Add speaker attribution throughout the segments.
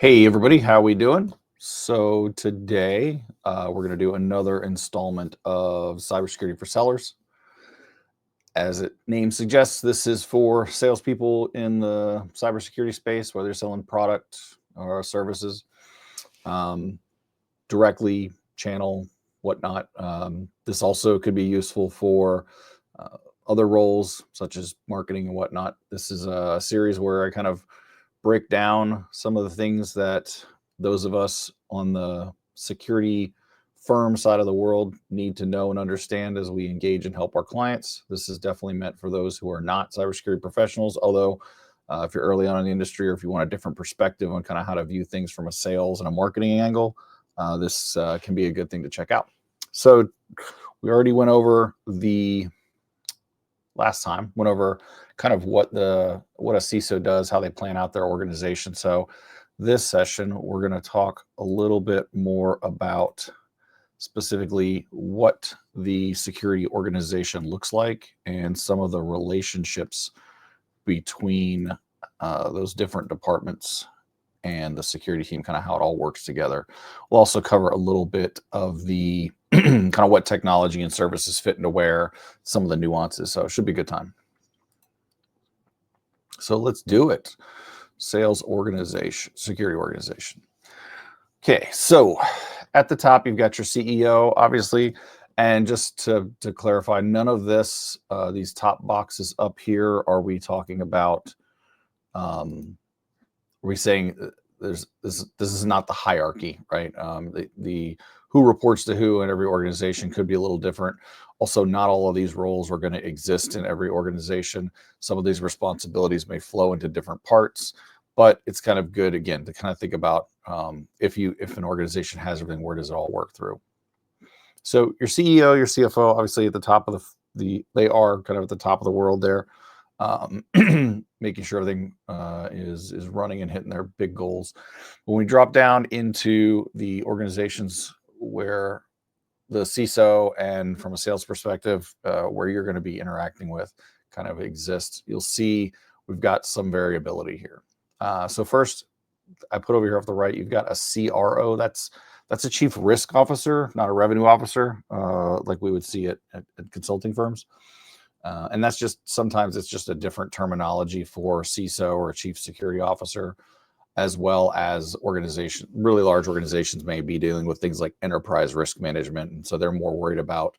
Speaker 1: Hey everybody, how we doing? So today we're going to do another installment of Cybersecurity for Sellers. As it name suggests, this is for salespeople in the cybersecurity space, whether you're selling product or services, um, directly, channel, whatnot. This also could be useful for other roles such as marketing and whatnot. This is a series where I kind of break down some of the things that those of us on the security firm side of the world need to know and understand as we engage and help our clients. This is definitely meant for those who are not cybersecurity professionals, although if you're early on in the industry or if you want a different perspective on kind of how to view things from a sales and a marketing angle, this can be a good thing to check out. So we already went over last time, went over kind of what a CISO does, how they plan out their organization. So this session, we're going to talk a little bit more about specifically what the security organization looks like and some of the relationships between those different departments and the security team, kind of how it all works together. We'll also cover a little bit of the kind of what technology and services fit into where, some of the nuances. So it should be a good time. So let's do it. Sales organization, security organization. Okay, so at the top, you've got your CEO, obviously. And just to clarify, none of this, these top boxes up here, are we talking about, are we saying this is not the hierarchy, right? The who reports to who in every organization could be a little different. Also, not all of these roles are going to exist in every organization. Some of these responsibilities may flow into different parts, but it's kind of good, again, to kind of think about if an organization has everything, where does it all work through? So your CEO, your CFO, obviously at the top of they are kind of at the top of the world there, making sure everything is running and hitting their big goals. When we drop down into the organizations where the CISO and from a sales perspective, where you're going to be interacting with kind of exists, you'll see we've got some variability here. So first, I put over here off the right, you've got a CRO. That's a chief risk officer, not a revenue officer, like we would see at consulting firms. And that's just, sometimes it's just a different terminology for CISO or a chief security officer, as well as really large organizations may be dealing with things like enterprise risk management. And so they're more worried about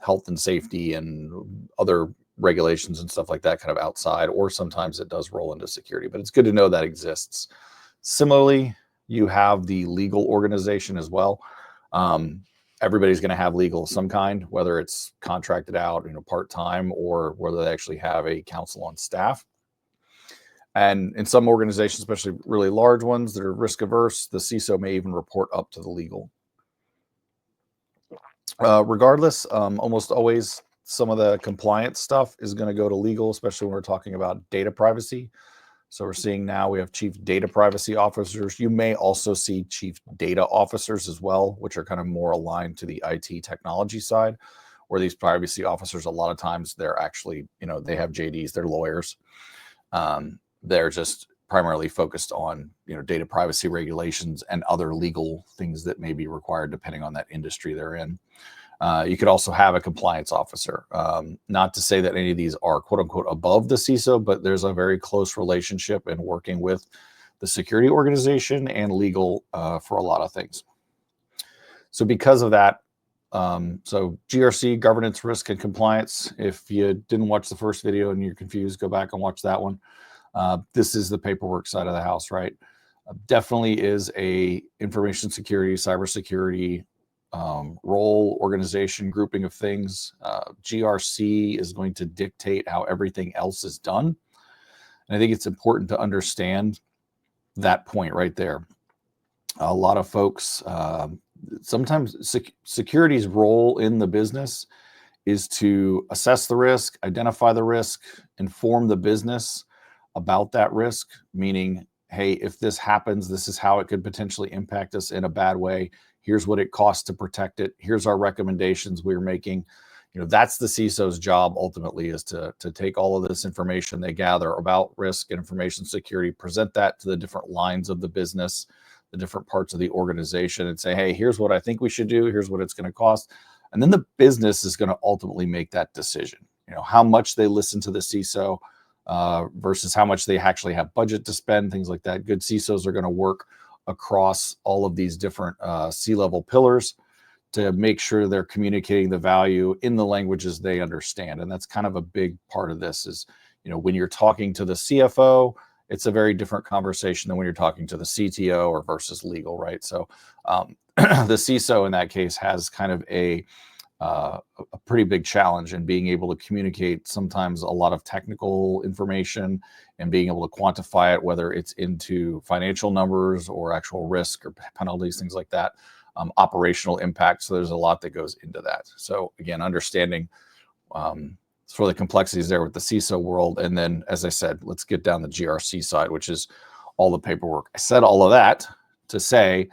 Speaker 1: health and safety and other regulations and stuff like that kind of outside, or sometimes it does roll into security, but it's good to know that exists. Similarly, you have the legal organization as well. Everybody's going to have legal of some kind, whether it's contracted out, part-time, or whether they actually have a counsel on staff. And in some organizations, especially really large ones that are risk averse, the CISO may even report up to the legal. Regardless, almost always some of the compliance stuff is going to go to legal, especially when we're talking about data privacy. So we're seeing now we have chief data privacy officers. You may also see chief data officers as well, which are kind of more aligned to the IT technology side, where these privacy officers, a lot of times they're actually, they have JDs, they're lawyers. They're just primarily focused on, data privacy regulations and other legal things that may be required depending on that industry they're in. You could also have a compliance officer. Not to say that any of these are quote unquote above the CISO, but there's a very close relationship in working with the security organization and legal for a lot of things. So because of that, so GRC, governance, risk, and compliance. If you didn't watch the first video and you're confused, go back and watch that one. This is the paperwork side of the house, right? Definitely is a information security, cybersecurity role, organization, grouping of things. GRC is going to dictate how everything else is done. And I think it's important to understand that point right there. A lot of folks, sometimes security's role in the business is to assess the risk, identify the risk, inform the business about that risk, meaning, hey, if this happens, this is how it could potentially impact us in a bad way. Here's what it costs to protect it. Here's our recommendations we're making. that's the CISO's job ultimately, is to take all of this information they gather about risk and information security, present that to the different lines of the business, the different parts of the organization, and say, hey, here's what I think we should do. Here's what it's going to cost. And then the business is going to ultimately make that decision, how much they listen to the CISO versus how much they actually have budget to spend, things like that. Good CISOs are going to work across all of these different C-level pillars to make sure they're communicating the value in the languages they understand. And that's kind of a big part of this is, when you're talking to the CFO, it's a very different conversation than when you're talking to the CTO or versus legal, right? So the CISO in that case has kind of a pretty big challenge in being able to communicate sometimes a lot of technical information and being able to quantify it, whether it's into financial numbers or actual risk or penalties, things like that, operational impact. So there's a lot that goes into that. So again, understanding sort of the complexities there with the CISO world. And then, as I said, let's get down the GRC side, which is all the paperwork. I said all of that to say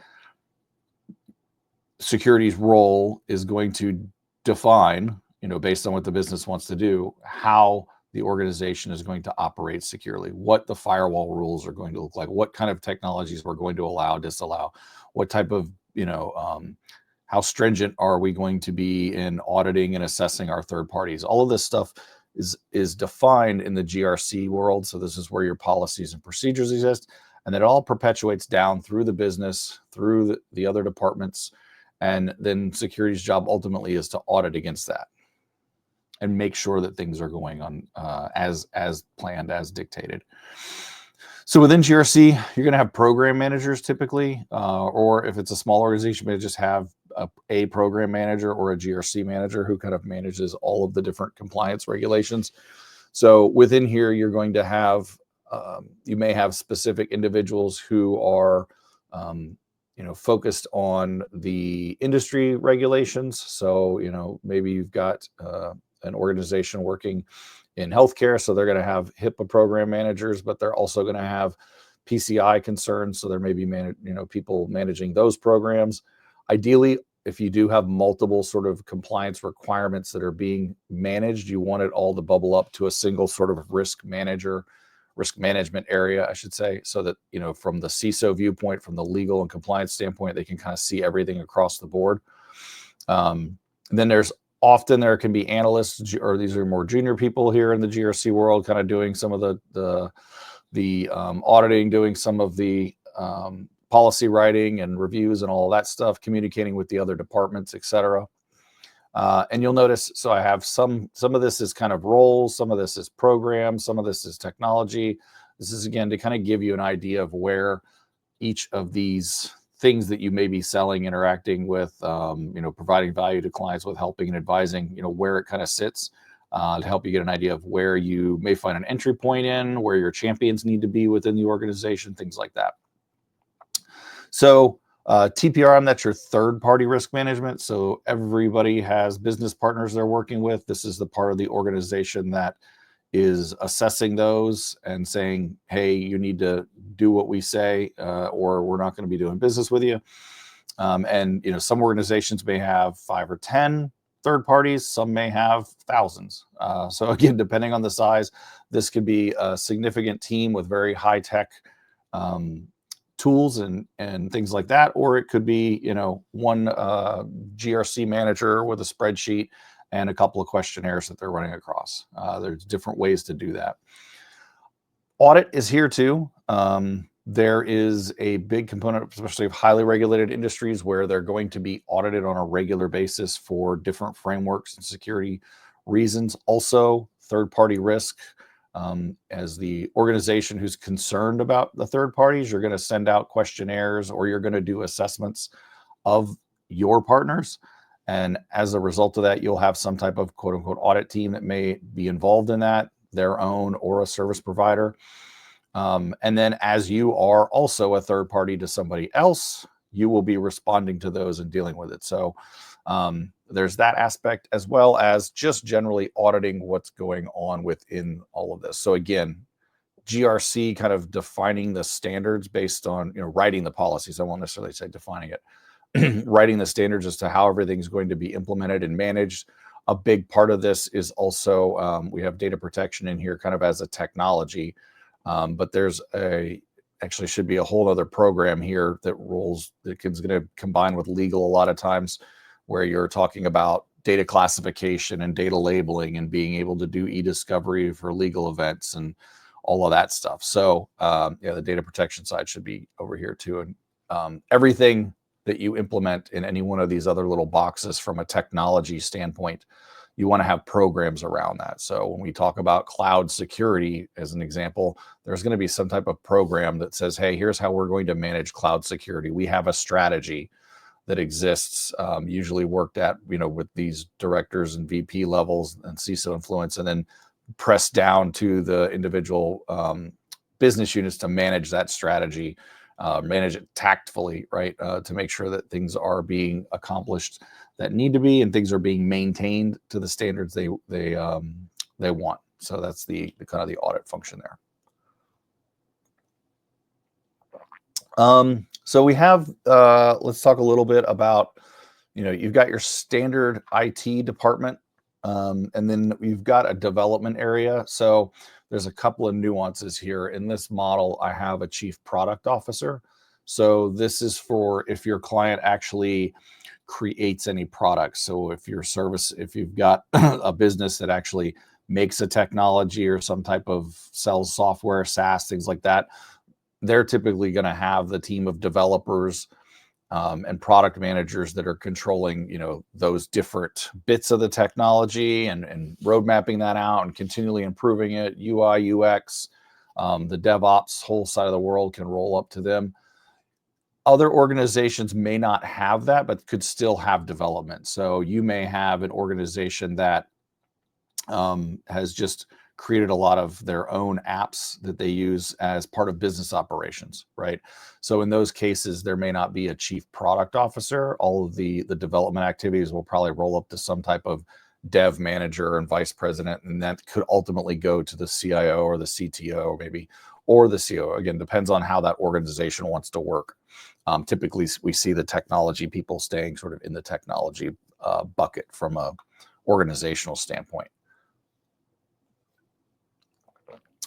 Speaker 1: security's role is going to define, based on what the business wants to do, how the organization is going to operate securely, what the firewall rules are going to look like, what kind of technologies we're going to allow, disallow, what type of, how stringent are we going to be in auditing and assessing our third parties. All of this stuff is defined in the GRC world. So this is where your policies and procedures exist, and it all perpetuates down through the business, through the other departments. And then security's job ultimately is to audit against that and make sure that things are going on as planned, as dictated. So within GRC, you're going to have program managers typically, or if it's a small organization, you may just have a program manager or a GRC manager who kind of manages all of the different compliance regulations. So within here, you're going to have, you may have specific individuals who are focused on the industry regulations. So, maybe you've got an organization working in healthcare, so they're going to have HIPAA program managers, but they're also going to have PCI concerns. So there may be people managing those programs. Ideally, if you do have multiple sort of compliance requirements that are being managed, you want it all to bubble up to a single sort of risk management area, I should say, so that, from the CISO viewpoint, from the legal and compliance standpoint, they can kind of see everything across the board. And then there can be analysts, or these are more junior people here in the GRC world, kind of doing some of the auditing, doing some of the policy writing and reviews and all of that stuff, communicating with the other departments, et cetera. And you'll notice, so I have some of this is kind of roles, some of this is programs, some of this is technology. This is, again, to kind of give you an idea of where each of these things that you may be selling, interacting with, providing value to clients with, helping and advising, where it kind of sits, to help you get an idea of where you may find an entry point in, where your champions need to be within the organization, things like that. So TPRM, that's your third-party risk management. So everybody has business partners they're working with. This is the part of the organization that is assessing those and saying, hey, you need to do what we say, or we're not going to be doing business with you. And some organizations may have 5 or 10 third parties. Some may have thousands. So again, depending on the size, this could be a significant team with very high-tech tools and things like that, or it could be one GRC manager with a spreadsheet and a couple of questionnaires that they're running across. There's different ways to do that. Audit is here too. There is a big component, especially of highly regulated industries, where they're going to be audited on a regular basis for different frameworks and security reasons. Also, third-party risk. As the organization who's concerned about the third parties, you're going to send out questionnaires, or you're going to do assessments of your partners. And as a result of that, you'll have some type of quote unquote audit team that may be involved in that, their own or a service provider. And then as you are also a third party to somebody else, you will be responding to those and dealing with it. So there's that aspect, as well as just generally auditing what's going on within all of this. So again, GRC kind of defining the standards based on, writing the policies. I won't necessarily say defining it, writing the standards as to how everything's going to be implemented and managed. A big part of this is also we have data protection in here kind of as a technology, but there's actually should be a whole other program here that is going to combine with legal a lot of times, where you're talking about data classification and data labeling and being able to do e-discovery for legal events and all of that stuff. So yeah, the data protection side should be over here too. And everything that you implement in any one of these other little boxes from a technology standpoint, you want to have programs around that. So when we talk about cloud security, as an example, there's going to be some type of program that says, hey, here's how we're going to manage cloud security. We have a strategy that exists, usually worked at, with these directors and VP levels and CISO influence, and then pressed down to the individual business units to manage that strategy, manage it tactfully, right? To make sure that things are being accomplished that need to be, and things are being maintained to the standards they want. So that's the kind of the audit function there. So we have, let's talk a little bit about, you've got your standard IT department, and then you've got a development area. So there's a couple of nuances here. In this model, I have a chief product officer. So this is for if your client actually creates any products. So if you've got a business that actually makes a technology or some type of sells software, SaaS, things like that, they're typically going to have the team of developers and product managers that are controlling, those different bits of the technology and road mapping that out and continually improving it. UI, UX, the DevOps whole side of the world can roll up to them. Other organizations may not have that, but could still have development. So you may have an organization that has just created a lot of their own apps that they use as part of business operations, right? So in those cases, there may not be a chief product officer. All of the development activities will probably roll up to some type of dev manager and vice president, and that could ultimately go to the CIO or the CTO or the COO. Again, depends on how that organization wants to work. Typically, we see the technology people staying sort of in the technology bucket from a organizational standpoint.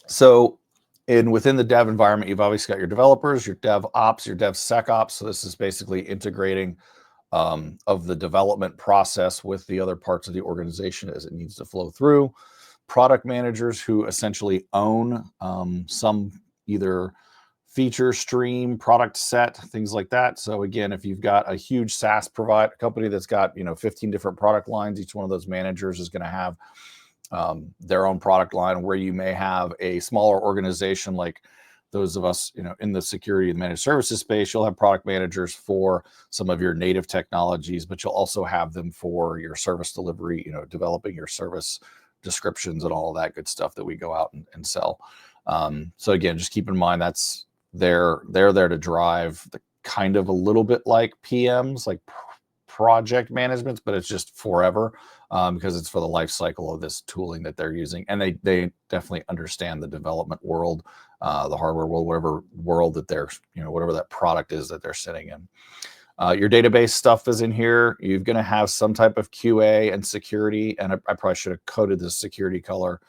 Speaker 1: So within the dev environment, you've obviously got your developers, your DevOps, your DevSecOps. So this is basically integrating of the development process with the other parts of the organization as it needs to flow through. Product managers who essentially own some either feature stream, product set, things like that. So again, if you've got a huge SaaS company that's got 15 different product lines, each one of those managers is going to have their own product line, where you may have a smaller organization like those of us, in the security and managed services space. You'll have product managers for some of your native technologies, but you'll also have them for your service delivery, developing your service descriptions and all of that good stuff that we go out and sell. So again, just keep in mind they're there to drive the kind of a little bit like PMs, like project management, but it's just forever because it's for the life cycle of this tooling that they're using. And they definitely understand the development world, the hardware world, whatever world that they're, whatever that product is that they're sitting in. Your database stuff is in here. You're going to have some type of QA and security, and I probably should have coded the security color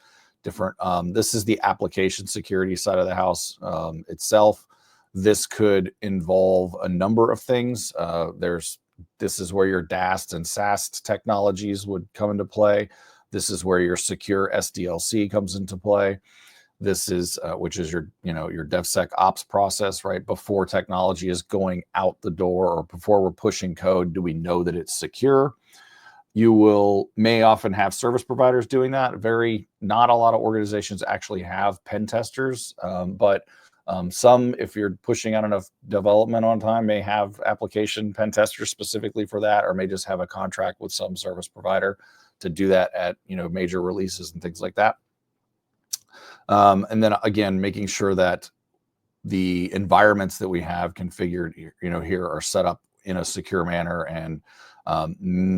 Speaker 1: different. This is the application security side of the house itself. This could involve a number of things. This is where your DAST and SAST technologies would come into play. This is where your secure SDLC comes into play. This is which is your DevSecOps process, right? Before technology is going out the door or before we're pushing code, do we know that it's secure? You may often have service providers doing that. Not a lot of organizations actually have pen testers, but some, if you're pushing out enough development on time, may have application pen testers specifically for that, or may just have a contract with some service provider to do that at major releases and things like that. And then again, making sure that the environments that we have configured here are set up in a secure manner, and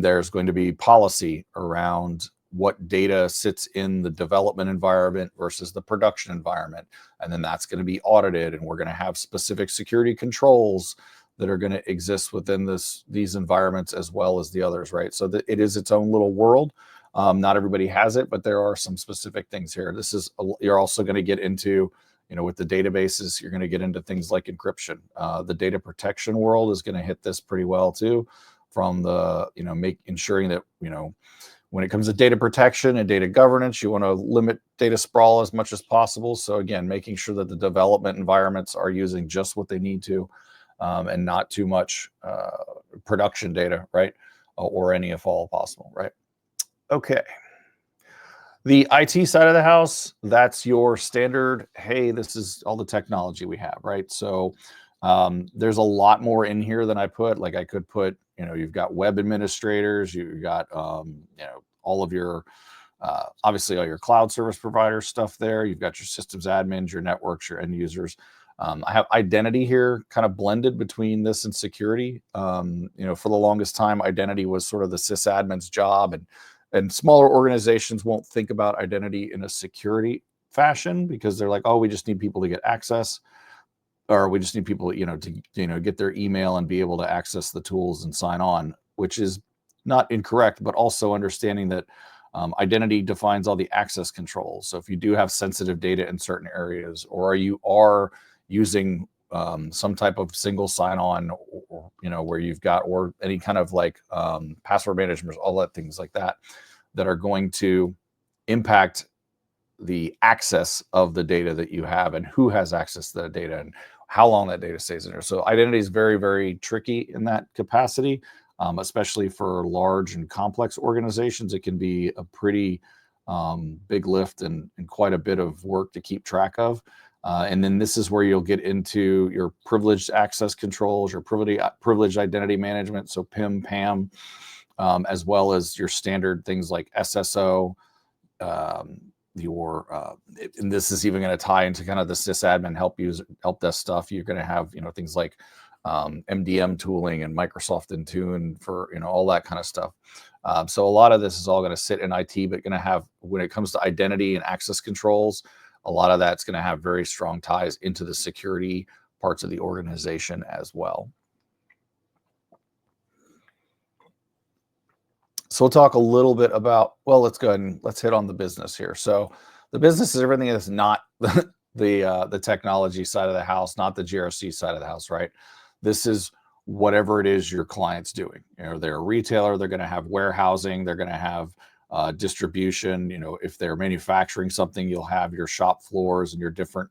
Speaker 1: there's going to be policy around what data sits in the development environment versus the production environment. And then that's going to be audited, and we're going to have specific security controls that are going to exist within these environments as well as the others, right? So that it is its own little world. Not everybody has it, but there are some specific things here. You're also going to get into, with the databases, you're going to get into things like encryption. The data protection world is going to hit this pretty well too, from the, ensuring that, when it comes to data protection and data governance, you want to limit data sprawl as much as possible. So again, making sure that the development environments are using just what they need to, and not too much production data, right? Or any if all possible, right? Okay. The IT side of the house, that's your standard, hey, this is all the technology we have, right? So there's a lot more in here than I put. Like I could put, you've got web administrators, you've got, all of your, obviously all your cloud service provider stuff there. You've got your systems admins, your networks, your end users. I have identity here kind of blended between this and security. For the longest time, identity was sort of the sysadmin's job, and smaller organizations won't think about identity in a security fashion because they're like, oh, we just need people to get access, or we just need people, to get their email and be able to access the tools and sign on, which is not incorrect, but also understanding that identity defines all the access controls. So if you do have sensitive data in certain areas, or you are using some type of single sign-on, or, where you've got, or any kind of like password management, all that things like that, that are going to impact the access of the data that you have and who has access to that data and how long that data stays in there. So identity is very, very tricky in that capacity, especially for large and complex organizations. It can be a pretty big lift and quite a bit of work to keep track of. And then this is where you'll get into your privileged access controls, your privileged identity management, so PIM, PAM, as well as your standard things like SSO, and this is even going to tie into kind of the sysadmin help desk stuff. You're going to have, things like MDM tooling and Microsoft Intune for, all that kind of stuff. So a lot of this is all going to sit in IT, but going to have, when it comes to identity and access controls, a lot of that's going to have very strong ties into the security parts of the organization as well. So we'll talk a little bit about, let's go ahead and let's hit on the business here. So the business is everything that's not the technology side of the house, not the GRC side of the house, right? This is whatever it is your client's doing. They're a retailer, they're going to have warehousing, they're going to have distribution. If they're manufacturing something, you'll have your shop floors and your different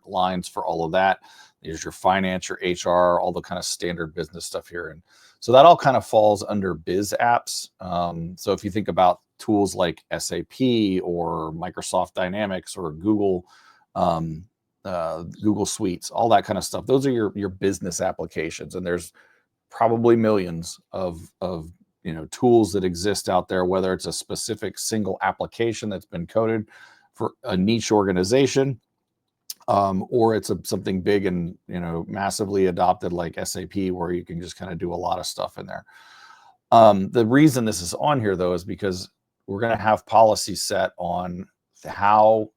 Speaker 1: lines for all of that. There's your finance, your HR, all the kind of standard business stuff here. And so that all kind of falls under biz apps. So if you think about tools like SAP or Microsoft Dynamics or Google Suites, all that kind of stuff, those are your business applications. And there's probably millions of tools that exist out there, whether it's a specific single application that's been coded for a niche organization, or it's something big and massively adopted like SAP, where you can just kind of do a lot of stuff in there. The reason this is on here though is because we're going to have policies set on how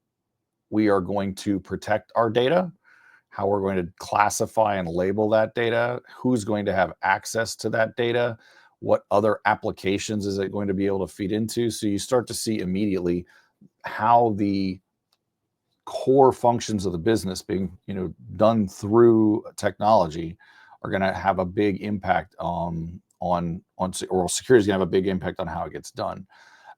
Speaker 1: we are going to protect our data, how we're going to classify and label that data, who's going to have access to that data, what other applications is it going to be able to feed into. So you start to see immediately how the core functions of the business being done through technology are going to have a big impact on or security is going to have a big impact on how it gets done.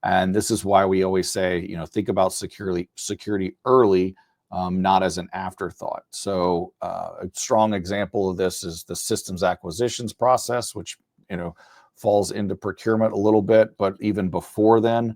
Speaker 1: And this is why we always say, think about security early, not as an afterthought. So a strong example of this is the systems acquisitions process, which falls into procurement a little bit, but even before then,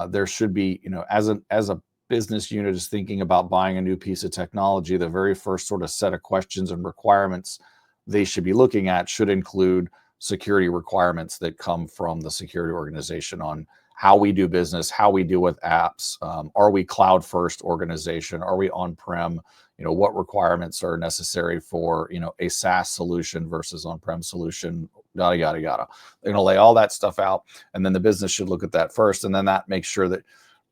Speaker 1: there should be, as a business unit is thinking about buying a new piece of technology, the very first sort of set of questions and requirements they should be looking at should include security requirements that come from the security organization on how we do business, how we deal with apps. Are we cloud first organization? Are we on-prem? What requirements are necessary for, a SaaS solution versus on-prem solution, yada, yada, yada. They're going to lay all that stuff out. And then the business should look at that first. And then that makes sure that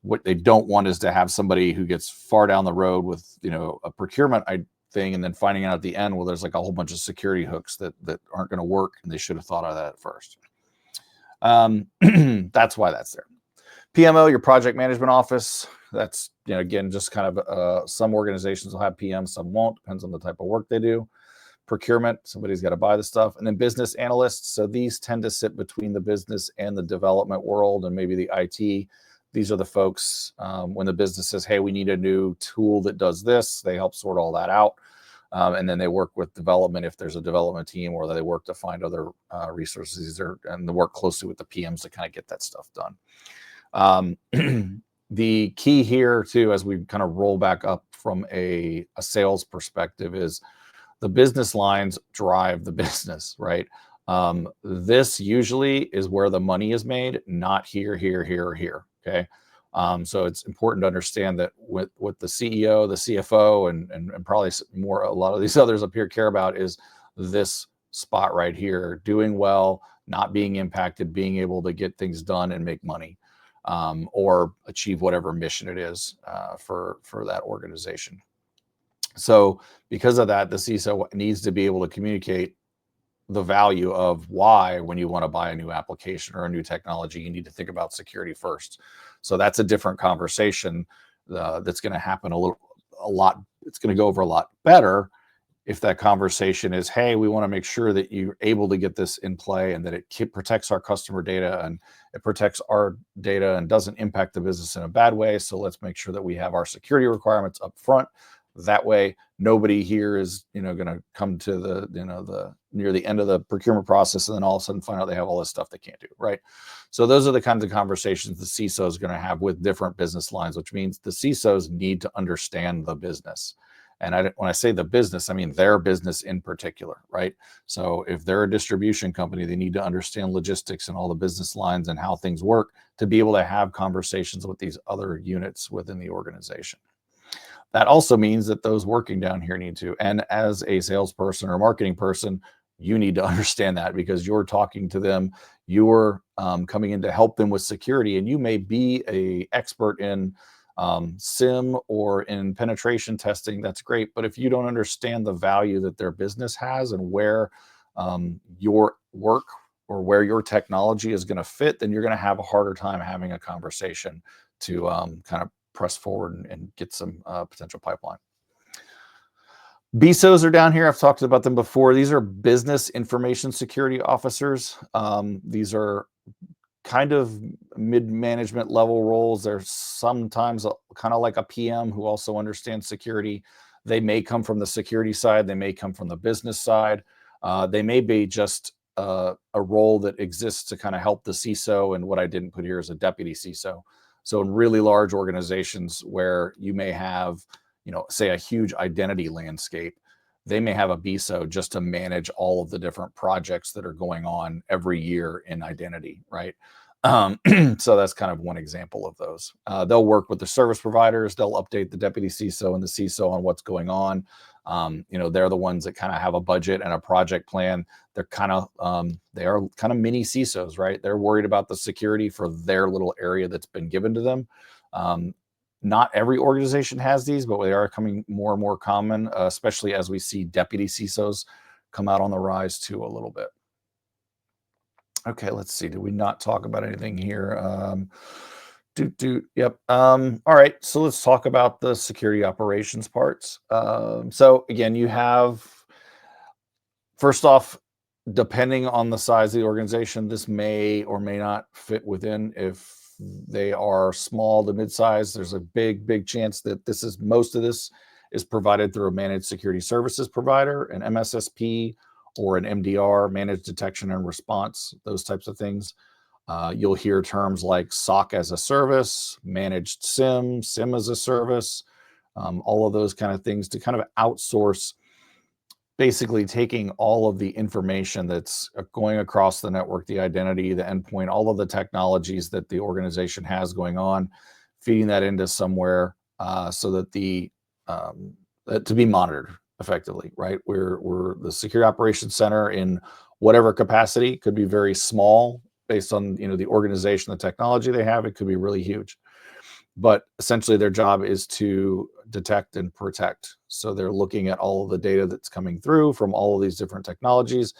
Speaker 1: what they don't want is to have somebody who gets far down the road with, a procurement thing and then finding out at the end, well, there's like a whole bunch of security hooks that aren't going to work. And they should have thought of that at first. That's why that's there. PMO, your project management office. That's, again, just kind of some organizations will have PM, some won't, depends on the type of work they do. Procurement, somebody's got to buy the stuff. And then business analysts. So these tend to sit between the business and the development world and maybe the IT. These are the folks when the business says, hey, we need a new tool that does this, they help sort all that out. And then they work with development if there's a development team, or they work to find other resources, and they work closely with the PMs to kind of get that stuff done. The key here too, as we kind of roll back up from a sales perspective, is the business lines drive the business, right? This usually is where the money is made, not here, or here. Okay. So it's important to understand that what the CEO, the CFO, and probably more, a lot of these others up here care about is this spot right here, doing well, not being impacted, being able to get things done and make money, or achieve whatever mission it is for that organization. So because of that, the CISO needs to be able to communicate the value of why, when you want to buy a new application or a new technology, you need to think about security first. So that's a different conversation that's going to happen a lot. It's going to go over a lot better if that conversation is, hey, we want to make sure that you're able to get this in play and that it protects our customer data and it protects our data and doesn't impact the business in a bad way. So let's make sure that we have our security requirements up front. That way, nobody here is, going to come to the near the end of the procurement process and then all of a sudden find out they have all this stuff they can't do, right? So those are the kinds of conversations the CISO is going to have with different business lines, which means the CISOs need to understand the business. And when I say the business, I mean their business in particular, right? So if they're a distribution company, they need to understand logistics and all the business lines and how things work to be able to have conversations with these other units within the organization. That also means that those working down here need to, and as a salesperson or marketing person, you need to understand that because you're talking to them, you're coming in to help them with security, and you may be an expert in SIM or in penetration testing. That's great, but if you don't understand the value that their business has and where your work or where your technology is going to fit, then you're going to have a harder time having a conversation to kind of press forward and get some potential pipeline. BISOs are down here. I've talked about them before. These are business information security officers. These are kind of mid-management level roles. They're sometimes kind of like a PM who also understands security. They may come from the security side. They may come from the business side. They may be just a role that exists to kind of help the CISO. And what I didn't put here is a deputy CISO. So in really large organizations where you may have, say a huge identity landscape, they may have a BISO just to manage all of the different projects that are going on every year in identity, right? So that's kind of one example of those. They'll work with the service providers. They'll update the deputy CISO and the CISO on what's going on. They're the ones that kind of have a budget and a project plan. They are kind of mini CISOs, right? They're worried about the security for their little area that's been given to them. Not every organization has these, but they are coming more and more common, especially as we see deputy CISOs come out on the rise too a little bit. Okay, let's see. Did we not talk about anything here? Yep. All right. So let's talk about the security operations parts. So again, you have, first off, depending on the size of the organization, this may or may not fit within. If they are small to mid-size, there's a big chance that most of this is provided through a managed security services provider, an MSSP, or an MDR, managed detection and response, those types of things. You'll hear terms like SOC as a service, managed SIM, SIM as a service, all of those kind of things to kind of outsource, basically taking all of the information that's going across the network, the identity, the endpoint, all of the technologies that the organization has going on, feeding that into somewhere so that to be monitored effectively, right? We're the security operations center in whatever capacity. Could be very small based on the organization, the technology they have. It could be really huge, but essentially their job is to detect and protect. So they're looking at all of the data that's coming through from all of these different technologies,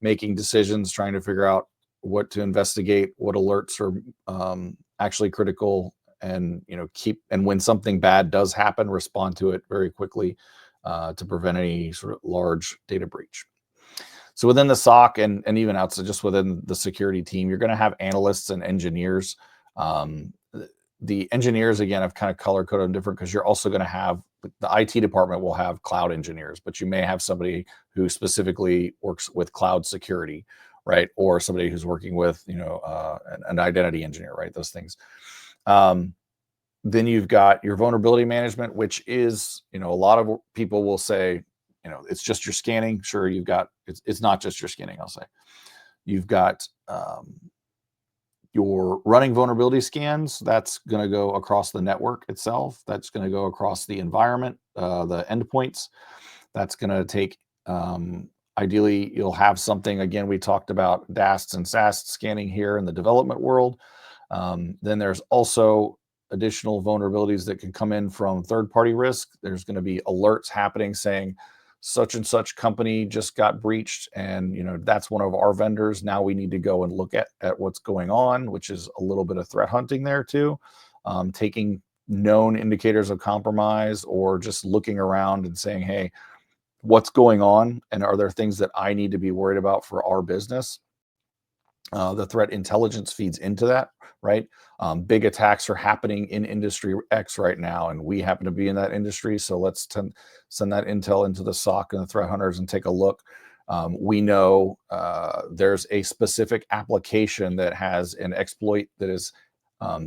Speaker 1: making decisions, trying to figure out what to investigate, what alerts are actually critical, and when something bad does happen, respond to it very quickly to prevent any sort of large data breach. So within the SOC and even outside, just within the security team, you're going to have analysts and engineers. The engineers, again, I've kind of color coded them different because you're also going to have the IT department will have cloud engineers, but you may have somebody who specifically works with cloud security, right? Or somebody who's working with, an identity engineer, right? Those things. Then you've got your vulnerability management, which is, a lot of people will say, it's just your scanning. Sure, it's not just your scanning, I'll say. You've got your running vulnerability scans. That's going to go across the network itself. That's going to go across the environment, the endpoints. That's going to take, ideally, you'll have something, again, we talked about DAST and SAST scanning here in the development world. Then there's also additional vulnerabilities that can come in from third-party risk. There's going to be alerts happening saying such and such company just got breached, and that's one of our vendors. Now we need to go and look at what's going on, which is a little bit of threat hunting there too. Taking known indicators of compromise, or just looking around and saying, hey, what's going on, and are there things that I need to be worried about for our business? The threat intelligence feeds into that, right? Big attacks are happening in industry X right now, and we happen to be in that industry. So let's send that intel into the SOC and the threat hunters and take a look. We know there's a specific application that has an exploit that is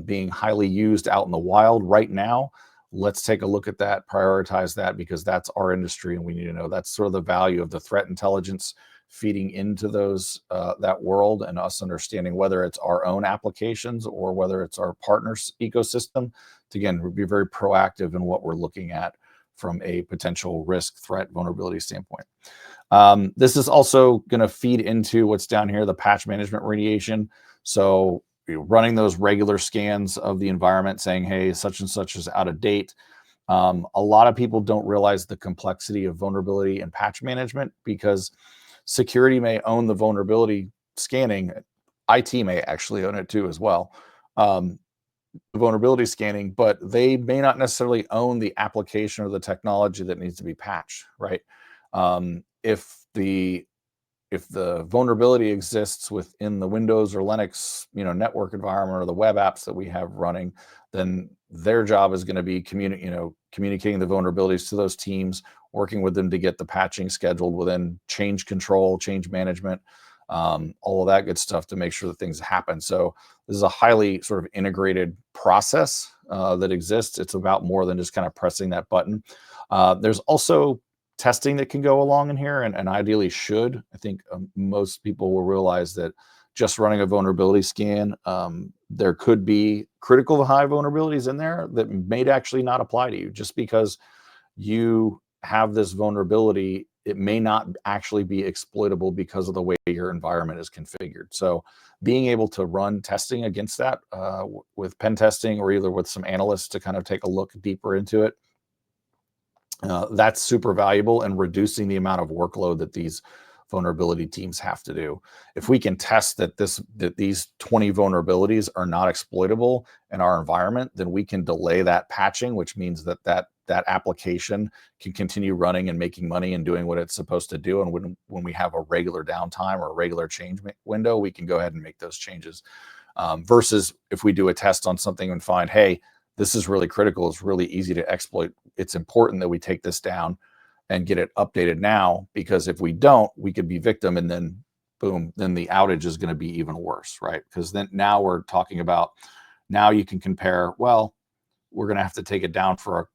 Speaker 1: being highly used out in the wild right now. Let's take a look at that, prioritize that, because that's our industry, and we need to know. That's sort of the value of the threat intelligence feeding into those that world, and us understanding whether it's our own applications or whether it's our partners' ecosystem to, again, be very proactive in what we're looking at from a potential risk, threat, vulnerability standpoint. This is also going to feed into what's down here, the patch management remediation. So running those regular scans of the environment, saying, hey, such and such is out of date. A lot of people don't realize the complexity of vulnerability and patch management, because security may own the vulnerability scanning. IT may actually own it too as well, the vulnerability scanning, but they may not necessarily own the application or the technology that needs to be patched, right? If the vulnerability exists within the Windows or Linux, network environment, or the web apps that we have running, then their job is going to be communicating the vulnerabilities to those teams, working with them to get the patching scheduled within change control, change management, all of that good stuff to make sure that things happen. So this is a highly sort of integrated process that exists. It's about more than just kind of pressing that button. There's also testing that can go along in here, and ideally should. I think most people will realize that just running a vulnerability scan, there could be critical to high vulnerabilities in there that may actually not apply to you. Just because you have this vulnerability, it may not actually be exploitable because of the way your environment is configured. So being able to run testing against that with pen testing, or either with some analysts to kind of take a look deeper into it, that's super valuable in reducing the amount of workload that these vulnerability teams have to do. If we can test that these 20 vulnerabilities are not exploitable in our environment, then we can delay that patching, which means that application can continue running and making money and doing what it's supposed to do. And when we have a regular downtime or a regular change window, we can go ahead and make those changes. Versus if we do a test on something and find, hey, this is really critical, it's really easy to exploit, it's important that we take this down and get it updated now, because if we don't, we could be victim, and then boom, then the outage is going to be even worse, right? Because then now we're talking about, now you can compare, well, we're going to have to take it down for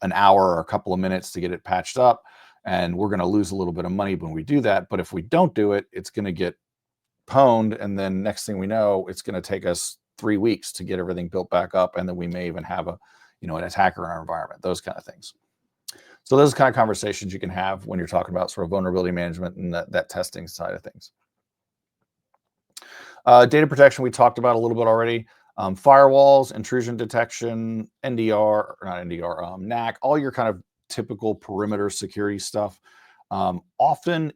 Speaker 1: an hour or a couple of minutes to get it patched up, and we're going to lose a little bit of money when we do that. But if we don't do it, it's going to get pwned, and then next thing we know, it's going to take us 3 weeks to get everything built back up, and then we may even have an attacker in our environment, those kind of things. So those kind of conversations you can have when you're talking about sort of vulnerability management and that testing side of things. Data protection, we talked about a little bit already. Firewalls, intrusion detection, NAC, all your kind of typical perimeter security stuff. Often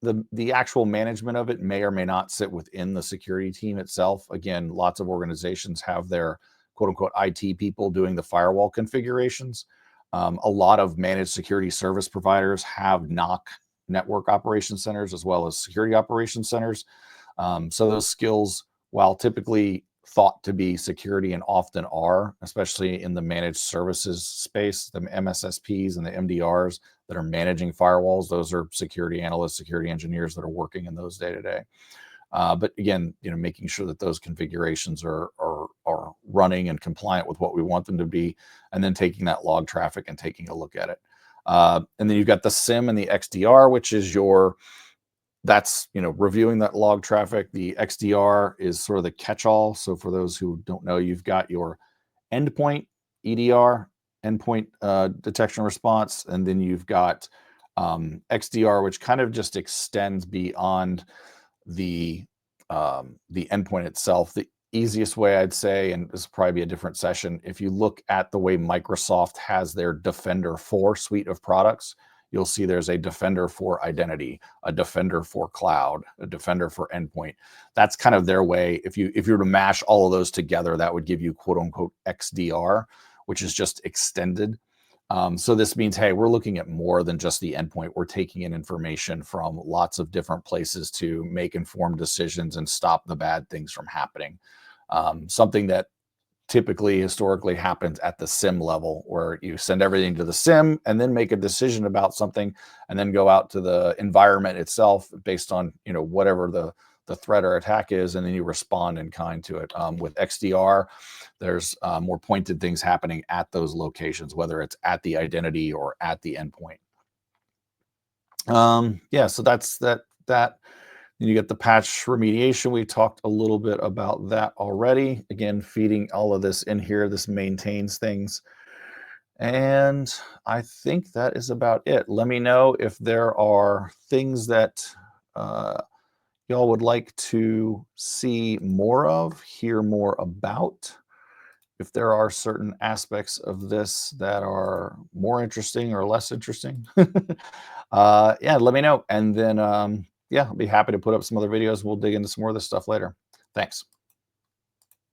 Speaker 1: the actual management of it may or may not sit within the security team itself. Again, lots of organizations have their quote unquote IT people doing the firewall configurations. A lot of managed security service providers have NOC, network operations centers, as well as security operations centers. So those skills, while typically thought to be security and often are, especially in the managed services space, the MSSPs and the MDRs that are managing firewalls, those are security analysts, security engineers that are working in those day to day. But again, making sure that those configurations are running and compliant with what we want them to be, and then taking that log traffic and taking a look at it. And then you've got the SIM and the XDR, which is that's reviewing that log traffic. The XDR is sort of the catch-all. So for those who don't know, you've got your endpoint EDR, endpoint detection response, and then you've got XDR, which kind of just extends beyond the endpoint itself. The easiest way I'd say, and this will probably be a different session, if you look at the way Microsoft has their Defender 4 suite of products, you'll see there's a Defender for identity, a Defender for cloud, a Defender for endpoint. That's kind of their way. If you were to mash all of those together, that would give you quote unquote XDR, which is just extended. So this means, hey, we're looking at more than just the endpoint. We're taking in information from lots of different places to make informed decisions and stop the bad things from happening. Something that typically historically happens at the SIM level, where you send everything to the SIM and then make a decision about something and then go out to the environment itself based on whatever the threat or attack is, and then you respond in kind to it. With XDR, there's more pointed things happening at those locations, whether it's at the identity or at the endpoint. Yeah, so that's that. You get the patch remediation. We talked a little bit about that already. Again, feeding all of this in here. This maintains things. And I think that is about it. Let me know if there are things that y'all would like to see more of, hear more about. If there are certain aspects of this that are more interesting or less interesting, yeah, let me know. And then, yeah, I'll be happy to put up some other videos. We'll dig into some more of this stuff later. Thanks.